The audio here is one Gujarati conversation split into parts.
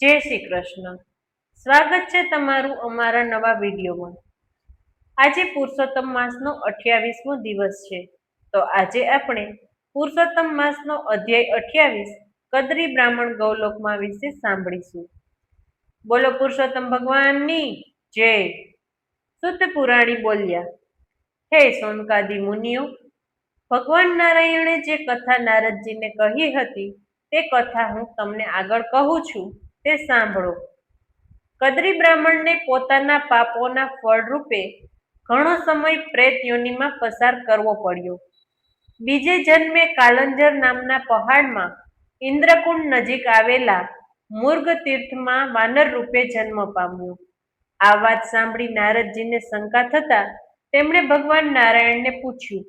જય શ્રી કૃષ્ણ. સ્વાગત છે તમારું અમારા નવા વિડીયોમાં. આજે પુરુષોત્તમ માસનો 28મો દિવસ છે. તો આજે આપણે પુરુષોત્તમ માસનો અધ્યાય 28 કદરી બ્રાહ્મણ ગૌલોકમાં વિશે સાંભળીશું. બોલો પુરુષોત્તમ ભગવાનની જય. સુત પુરાણી બોલ્યા, હે સોનકાદી મુનિઓ, ભગવાન નારાયણે જે કથા નારદજીને કહી હતી તે કથા હું તમને આગળ કહું છું, તે સાંભળો. કદરી બ્રાહ્મણને પોતાના પાપોના ફળ રૂપે ઘણો સમય પ્રેત યોનિમાં પસાર કરવો પડ્યો. બીજે જન્મે કાલંજર નામના પહાડમાં ઇન્દ્રકુંડ નજીક આવેલા મુર્ગ તીર્થમાં વાનર રૂપે જન્મ પામ્યો. આ વાત સાંભળી નારદજીને શંકા થતા તેમણે ભગવાન નારાયણને પૂછ્યું,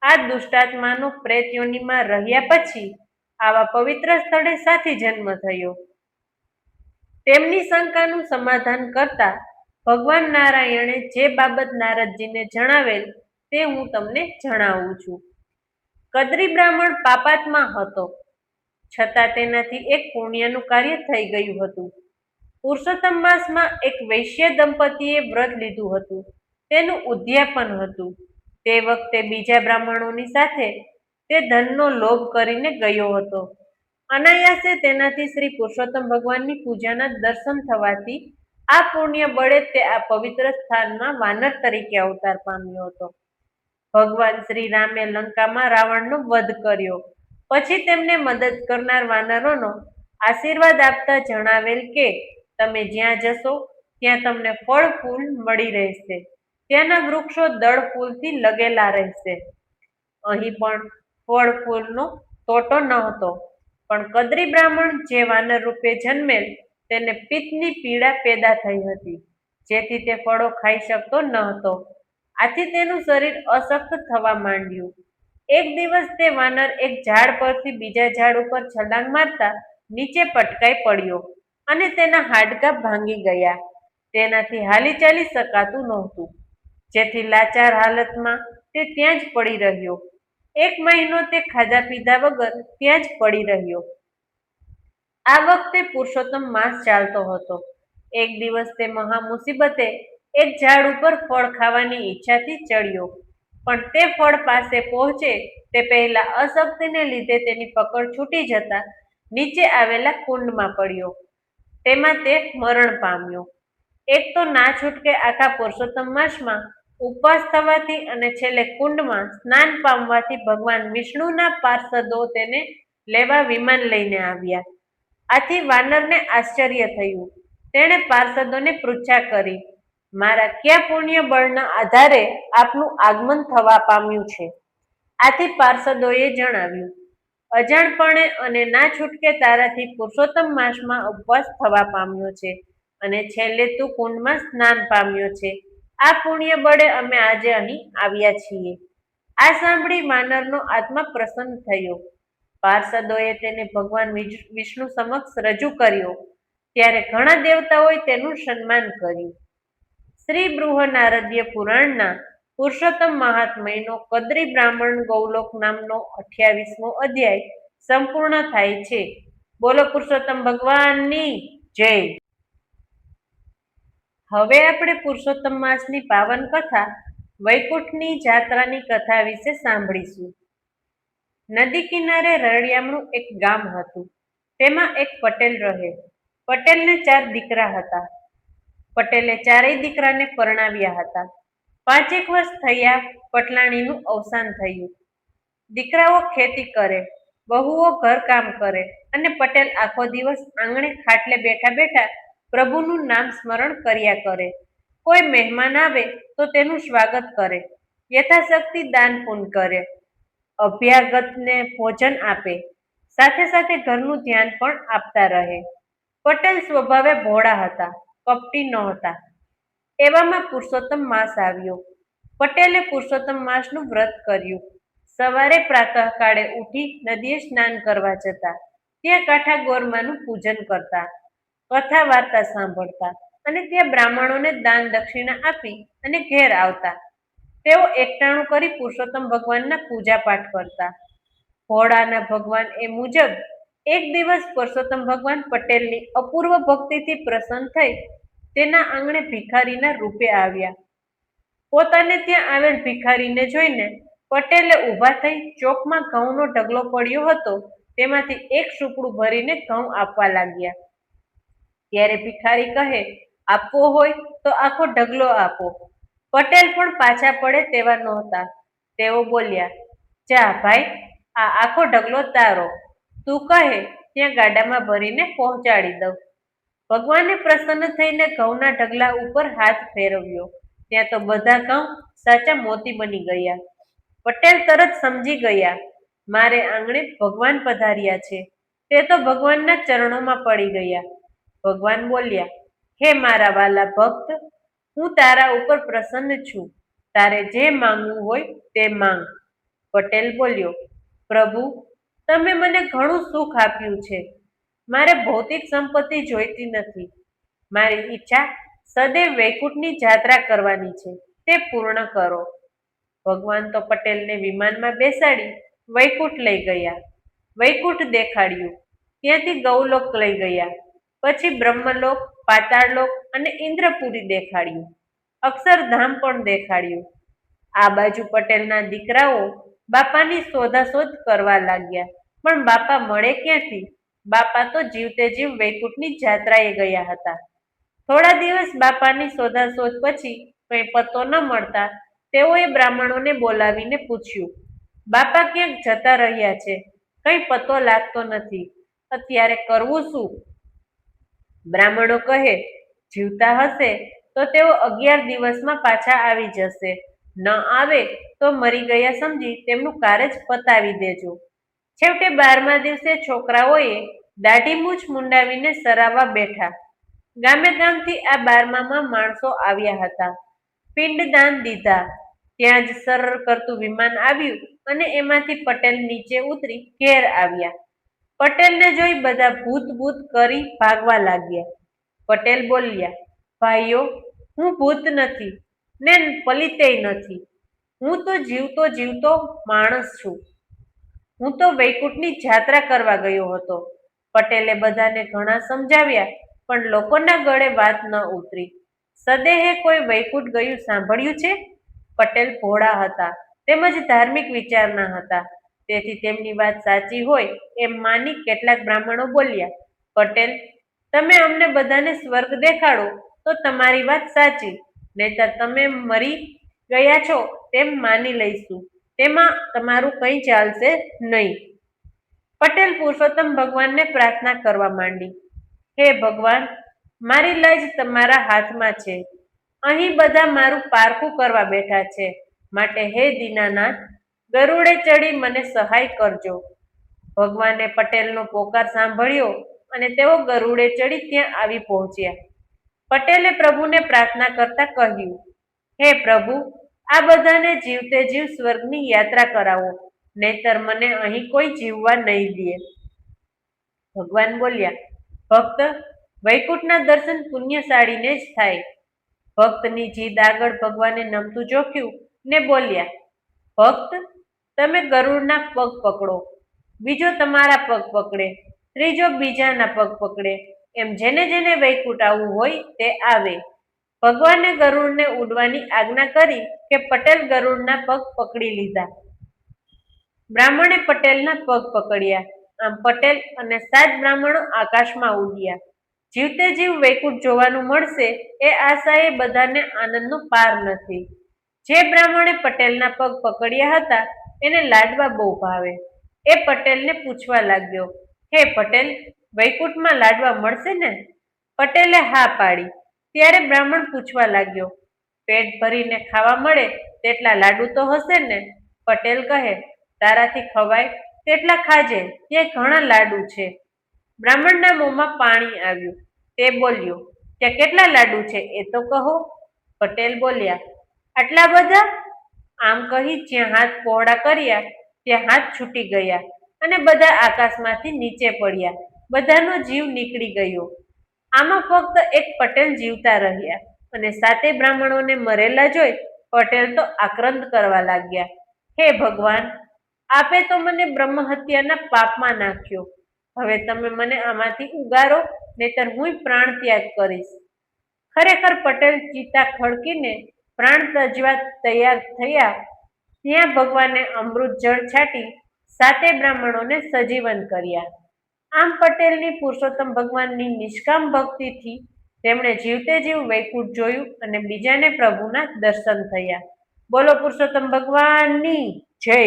આ દુષ્ટાત્માનો પ્રેત યોનિમાં રહ્યા પછી આવા પવિત્ર સ્થળે સાથી જન્મ થયો? તેમની શંકાનું સમાધાન કરતા ભગવાન નારાયણે જે બાબત નારદજીને જણાવેલ તે હું તમને જણાવું છું. કદરી બ્રાહ્મણ પાપાત્મા હતો, છતાં તેનાથી એક પુણ્યનું કાર્ય થઈ ગયું હતું. પુરુષોત્તમ માસમાં એક વૈશ્ય દંપતીએ વ્રત લીધું હતું. તેનું ઉદ્યાપન હતું. તે વખતે બીજા બ્રાહ્મણોની સાથે તે ધનનો લોભ કરીને ગયો હતો. અનાયાસે તેનાથી શ્રી પુરુષોત્તમ ભગવાનની પૂજાના દર્શન થવાથી આ પુણ્ય બળે તે આ પવિત્ર સ્થાનમાં વાનર તરીકે અવતાર પામ્યો હતો. ભગવાન શ્રી રામે લંકામાં રાવણનો વધ કર્યો. પછી તેમને મદદ કરનાર વાનરોનો આશીર્વાદ આપતા જણાવેલ કે તમે જ્યાં જશો ત્યાં તમને ફળ ફૂલ મળી રહેશે. ત્યાંના વૃક્ષો દળ ફૂલથી લગેલા રહેશે. અહીં પણ ફળ ફૂલનો તોટો ન હતો, પણ કદરી બ્રાહ્મણ જે વાનર રૂપે જન્મેલ તેને પિત્તની પીડા પેદા થઈ હતી, જેથી તે ફળો ખાઈ શકતો ન હતો. આથી તેનું શરીર અશક્ત થવા માંડ્યું. એક દિવસ તે વાનર એક ઝાડ પરથી બીજા ઝાડ ઉપર છલાંગ મારતા નીચે પટકાઈ પડ્યો અને તેના હાડકાં ભાંગી ગયા. તેનાથી હાલી ચાલી શકાતું નહોતું, જેથી લાચાર હાલતમાં તે ત્યાં જ પડી રહ્યો. 1 મહિનો તે ખાધા પીધા વગર ત્યાં જ પડી રહ્યો. આ વખતે પુરુષોત્તમ માસ ચાલતો હતો. એક દિવસ તે મહા મુસીબતે એક ઝાડ ઉપર ફળ ખાવાની ઈચ્છાથી ચડ્યો, પણ તે ફળ પાસે પહોંચે તે પહેલા અશક્તિને લીધે તેની પકડ છૂટી જતા નીચે આવેલા કુંડમાં પડ્યો. તેમાં તે મરણ પામ્યો. એક તો ના છૂટકે આખા પુરુષોત્તમ માસમાં ઉપવાસ થવાથી અને છેલ્લે કુંડમાં સ્નાન પામવાથી ભગવાન વિષ્ણુના પાર્ષદો તેને લેવા વિમાન લઈને આવ્યા. આથી વાનરને આશ્ચર્ય થયું. તેણે પાર્ષદોને પૃચ્છા કરી, મારા કયા પુણ્ય બળના આધારે આપનું આગમન થવા પામ્યું છે? આથી પાર્ષદોએ જણાવ્યું, અજાણપણે અને ના છૂટકે તારાથી પુરુષોત્તમ માસમાં ઉપવાસ થવા પામ્યો છે અને છેલ્લે તું કુંડમાં સ્નાન પામ્યો છે. આ પુણ્ય બળે અમે આજે અહીં આવ્યા છીએ. આ સાંભળી વાનરનો આત્મા પ્રસન્ન થયો. પાર્ષદોએ તેને ભગવાન વિષ્ણુ સમક્ષ રજૂ કર્યો. ત્યારે ઘણા દેવતાઓએ તેનું સન્માન કર્યું. શ્રી બૃહનારદ્ય પુરાણના પુરુષોત્તમ મહાત્મયનો કદરી બ્રાહ્મણ ગૌલોક નામનો 28મો અધ્યાય સંપૂર્ણ થાય છે. બોલો પુરુષોત્તમ ભગવાનની જય. હવે આપણે પુરુષોત્તમ માસની પાવન કથા વૈકુંઠની જાત્રાની કથા વિશે સાંભળીશું. નદી કિનારે રળિયામણું એક ગામ હતું. તેમાં એક પટેલ રહે. પટેલને 4 દીકરા હતા. પટેલે 4 દીકરાને પરણાવ્યા હતા. 5 વર્ષ થયા પટલાણીનું અવસાન થયું. દીકરાઓ ખેતી કરે, વહુઓ ઘરકામ કરે અને પટેલ આખો દિવસ આંગણે ખાટલે બેઠા બેઠા પ્રભુનું નામ સ્મરણ કર્યા કરે. કોઈ મહેમાન આવે તો તેનું સ્વાગત કરે, યથાશક્તિ દાન પુણ્ય કરે, અભ્યાગતને ભોજન આપે, સાથે સાથે ઘરનું ધ્યાન પણ આપતા રહે. પટેલ સ્વભાવે ભોળા હતા, કપટી નહોતા. એવામાં પુરુષોત્તમ માસ આવ્યો. પટેલે પુરુષોત્તમ માસનું વ્રત કર્યું. સવારે પ્રાતઃકાળે ઉઠી નદીએ સ્નાન કરવા જતા. ત્યાં કાંઠા ગોરમાનું પૂજન કરતા, કથા વાર્તા સાંભળતા અને ત્યાં બ્રાહ્મણોને દાન દક્ષિણા આપી અને ઘેર આવતા. તેઓ એકટાણું કરી પુરુષોત્તમ ભગવાનના પૂજા પાઠ કરતા. ભોળાના ભગવાન એ મુજબ એક દિવસ પુરુષોત્તમ ભગવાન પટેલની અપૂર્વ ભક્તિથી પ્રસન્ન થઈ તેના આંગણે ભિખારીના રૂપે આવ્યા. પોતાને ત્યાં આવેલ ભિખારીને જોઈને પટેલે ઊભા થઈ ચોકમાં ઘઉંનો ઢગલો પડ્યો હતો તેમાંથી એક સુપડું ભરીને ઘઉં આપવા લાગ્યા. ત્યારે ભિખારી કહે, આપવો હોય તો આખો ઢગલો આપો. પટેલ પણ પાછા પડે તેવા નહોતા. તેઓ બોલ્યા, જા ભાઈ, આ આખો ઢગલો તારો. તું કહે ત્યાં ગાડામાં ભરીને પહોંચાડી દઉં. ભગવાને પ્રસન્ન થઈને ઘઉંના ઢગલા ઉપર હાથ ફેરવ્યો. ત્યાં તો બધા ઘઉં સાચા મોતી બની ગયા. પટેલ તરત સમજી ગયા, મારે આંગણે ભગવાન પધાર્યા છે. તે તો ભગવાનના ચરણોમાં પડી ગયા. ભગવાન બોલ્યા, હે મારા વાલા ભક્ત, હું તારા ઉપર પ્રસન્ન છું. તારે જે માંગવું હોય તે માંગ. પટેલ બોલ્યો, પ્રભુ, તમે મને ઘણું સુખ આપ્યું છે. મારે ભૌતિક સંપત્તિ જોઈતી નથી. મારી ઈચ્છા સદૈવ વૈકુંઠની જાત્રા કરવાની છે. તે પૂર્ણ કરો. ભગવાન તો પટેલને વિમાનમાં બેસાડી વૈકુંઠ લઈ ગયા. વૈકુંઠ દેખાડ્યું. ત્યાંથી ગૌલોક લઈ ગયા. પછી બ્રહ્મલોક, પાતાળલોક અને ઇન્દ્રપુરી દેખાડ્યું. અક્ષરધામ પણ દેખાડ્યું. આ બાજુ પટેલના દીકરાઓ બાપાની શોધાશોધ કરવા લાગ્યા, પણ બાપા મળે ક્યાંથી? બાપા તો જીવતે જીવ વૈકુંઠની જાત્રાએ ગયા હતા. થોડા દિવસ બાપાની શોધાશોધ પછી કંઈ પત્તો ન મળતા તેઓએ બ્રાહ્મણોને બોલાવીને પૂછ્યું, બાપા ક્યાંક જતા રહ્યા છે, કંઈ પત્તો લાગતો નથી, અત્યારે કરવું શું? બ્રાહ્મણો કહે, જીવતા હશે તો તેઓ 11 દિવસમાં પાછા આવી જશે, ન આવે તો મરી ગયા સમજી તેમનું કારજ પતાવી દેજો. છેવટે 12મા દિવસે છોકરાઓએ દાઢી મૂછ મુંડાવીને સરાવવા બેઠા. ગામે ગામથી આ 12મામાં માણસો આવ્યા હતા. પિંડદાન દીધા. ત્યાં જ સરળ કરતું વિમાન આવ્યું અને એમાંથી પટેલ નીચે ઉતરી ઘેર આવ્યા. પટેલને જોઈ બધા ભૂત ભૂત કરી ભાગવા લાગ્યા. પટેલ બોલ્યા, ભાઈઓ, હું ભૂત નથી ને પલિતેય નથી. હું તો જીવતો જીવતો માણસ છું. હું તો વૈકુંઠની જાત્રા કરવા ગયો હતો. પટેલે બધાને ઘણા સમજાવ્યા, પણ લોકોના ગળે વાત ન ઉતરી. સદેહે કોઈ વૈકુંઠ ગયું સાંભળ્યું છે? પટેલ ભોળા હતા, તેમજ ધાર્મિક વિચારના હતા. તેથી તેમની વાત સાચી હોય એમ માની કેટલાક બ્રાહ્મણો બોલ્યા, પટેલ, તમે અમને બધાને સ્વર્ગ દેખાડો તો તમારી વાત સાચી, નહીંતર તમે મરી ગયા છો તેમ માની લઈશું. તેમાં તમારું કંઈ ચાલશે નહીં. પટેલ પુરુષોત્તમ ભગવાનને પ્રાર્થના કરવા માંડી, હે ભગવાન, મારી લાજ તમારા હાથમાં છે. અહીં બધા મારું પારખું કરવા બેઠા છે, માટે હે દીનાનાથ, ગરુડે ચડી મને સહાય કરજો. ભગવાને પટેલનો પોકાર સાંભળ્યો અને તેઓ ગરુડે ચડી ત્યાં આવી પહોંચ્યા. પટેલે પ્રભુને પ્રાર્થના કરતા કહ્યું, હે પ્રભુ, આ બધાને જીવતે જીવ સ્વર્ગની યાત્રા કરાવો, નહીતર મને અહીં કોઈ જીવવા નહીં દે. ભગવાન બોલ્યા, ભક્ત, વૈકુંઠના દર્શન પુણ્યશાળીને જ થાય. ભક્તની જીદ આગળ ભગવાને નમતું જોખ્યું ને બોલ્યા, ભક્ત, તમે ગરુડના પગ પકડો, બીજો તમારા પગ પકડે, ત્રીજો બીજાના પગ પકડે, એમ જેને જેને વૈકુંઠ આવવું હોય તે આવે. ભગવાને ગરુડને ઉડવાની આજ્ઞા કરી કે પટેલ ગરુડના પગ પકડી લીધા. બ્રાહ્મણે પટેલના પગ પકડ્યા. આમ પટેલ અને 7 બ્રાહ્મણો આકાશમાં ઉડ્યા. જીવતે જીવ વૈકુંઠ જોવાનું મળશે એ આશાએ બધાને આનંદનો પાર નથી. જે બ્રાહ્મણે પટેલના પગ પકડ્યા હતા એને લાડવા બહુ ભાવે. એ પટેલને પૂછવા લાગ્યો, હે પટેલ, વૈકુંઠમાં લાડવા મળશે ને? પટેલે હા પાડી. ત્યારે બ્રાહ્મણ પૂછવા લાગ્યો, પેટ ભરીને ખાવા મળે તેટલા લાડુ તો હશે ને? પટેલ કહે, તારાથી ખવાય તેટલા ખાજે, ત્યાં ઘણા લાડુ છે. બ્રાહ્મણના મોંમાં પાણી આવ્યું. તે બોલ્યો, ત્યાં કેટલા લાડુ છે એ તો કહો. પટેલ બોલ્યા, આટલા બધા? આમ કહી જ્યાં હાથ પહોળા કર્યા ત્યાં હાથ છૂટી ગયા અને બધા આકાશમાંથી નીચે પડ્યા. બધાનો જીવ નીકળી ગયો. આમાં ફક્ત એક પટેલ જીવતા રહ્યા અને 7 બ્રાહ્મણોને મરેલા જોઈ પટેલ તો આક્રંદ કરવા લાગ્યા, હે ભગવાન, આપે તો મને બ્રહ્મ હત્યાના પાપમાં નાખ્યો. હવે તમે મને આમાંથી ઉગારો, નહીતર હું પ્રાણ ત્યાગ કરીશ. ખરેખર પટેલ ચિતા ખડકીને પ્રાણ તજવા તૈયાર થયા ત્યાં ભગવાને અમૃત જળ છાંટી સાતે બ્રાહ્મણોને સજીવન કર્યા. આમ પટેલની પુરુષોત્તમ ભગવાનની નિષ્કામ ભક્તિથી તેમણે જીવતે જીવ વૈકુંઠ જોયું અને બીજાને પ્રભુના દર્શન થયા. બોલો પુરુષોત્તમ ભગવાનની જય.